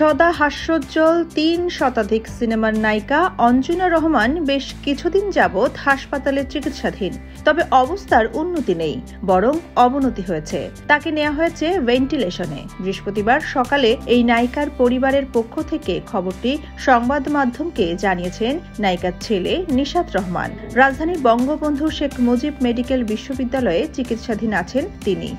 সদা হাস্যোজ্জ্বল ৩ শতাধিক সিনেমার নায়িকা অঞ্জনা রহমান বেশ কিছুদিন যাবৎ হাসপাতালে চিকিৎসাধীন। তবে অবস্থার উন্নতি নেই, বরং অবনতি হয়েছে। তাকে নেওয়া হয়েছে ভেন্টিলেশনে। বৃহস্পতিবার সকালে এই নায়িকার পরিবারের পক্ষ থেকে খবরটি সংবাদ মাধ্যমকে জানিয়েছেন নায়িকার ছেলে নিশাত রহমান। রাজধানীর বঙ্গবন্ধু শেখ মুজিব মেডিকেল বিশ্ববিদ্যালয়ে চিকিৎসাধীন আছেন তিনি।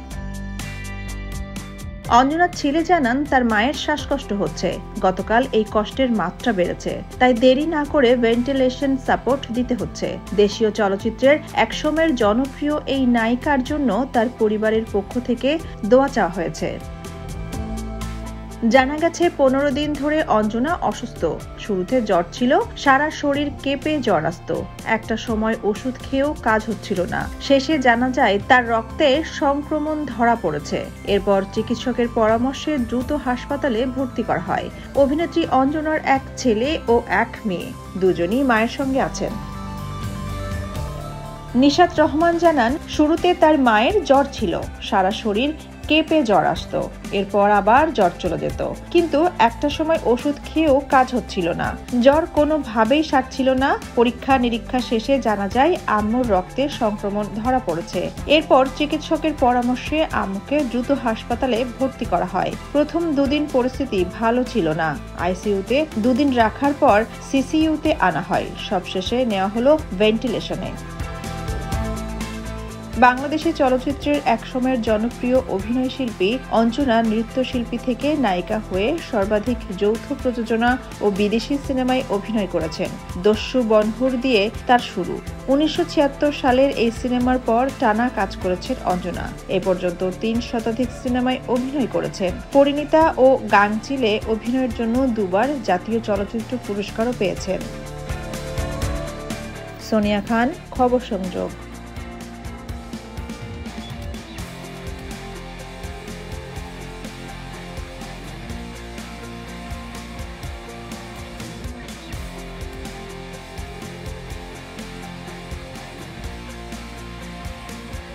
অঞ্জনার ছেলে জানান, তার মায়ের শ্বাসকষ্ট হচ্ছে। গতকাল এই কষ্টের মাত্রা বেড়েছে, তাই দেরি না করে ভেন্টিলেশন সাপোর্ট দিতে হচ্ছে। দেশীয় চলচ্চিত্রের একসময়ের জনপ্রিয় এই নায়িকার জন্য তার পরিবারের পক্ষ থেকে দোয়া চাওয়া হয়েছে। জানা গেছে 15 দিন ধরে অঞ্জনা অসুস্থ। শুরুতে জ্বর ছিল, সারা শরীর কেঁপে জ্বর আসত। একটা সময় ওষুধ খেয়েও কাজ হচ্ছিল না। শেষে জানা যায় তার রক্তে সংক্রমণ ধরা পড়েছে। এরপর চিকিৎসকের পরামর্শে দ্রুত হাসপাতালে ভর্তি করা হয়। অভিনেত্রী অঞ্জনার এক ছেলে ও এক মেয়ে, দুজনই মায়ের সঙ্গে আছেন। নিশাত রহমান জানান, শুরুতে তার মায়ের জ্বর ছিল, সারা শরীর কেঁপে জ্বর আসতো। এরপর আবার জ্বর চলে যেত, কিন্তু একটা সময় ওষুধ খেয়েও কাজ হচ্ছিল না। জ্বর কোনোভাবেই সারছিল না। পরীক্ষা নিরীক্ষা শেষে জানা যায় আম্মুর রক্তে সংক্রমণ ধরা পড়েছে। এরপর চিকিৎসকের পরামর্শে আম্মুকে দ্রুত হাসপাতালে ভর্তি করা হয়। প্রথম দুদিন পরিস্থিতি ভালো ছিল না। আইসিইউতে দুদিন রাখার পর সিসিইউতে আনা হয়। সবশেষে নেওয়া হলো ভেন্টিলেশনে। বাংলাদেশি চলচ্চিত্রের একসময়ের জনপ্রিয় অভিনয় শিল্পী অঞ্জনা নৃত্যশিল্পী থেকে নায়িকা হয়ে সর্বাধিক যৌথ প্রযোজনা ও বিদেশি সিনেমায় অভিনয় করেছেন। দস্যু বনহুর দিয়ে তার শুরু। 1976 সালের এই সিনেমার পর টানা কাজ করেছেন অঞ্জনা। এ পর্যন্ত 3 শতাধিক সিনেমায় অভিনয় করেছেন। পরিণীতা ও গাংচিলে অভিনয়ের জন্য দুবার জাতীয় চলচ্চিত্র পুরস্কারও পেয়েছেন। সোনিয়া খান, খবর সংযোগ।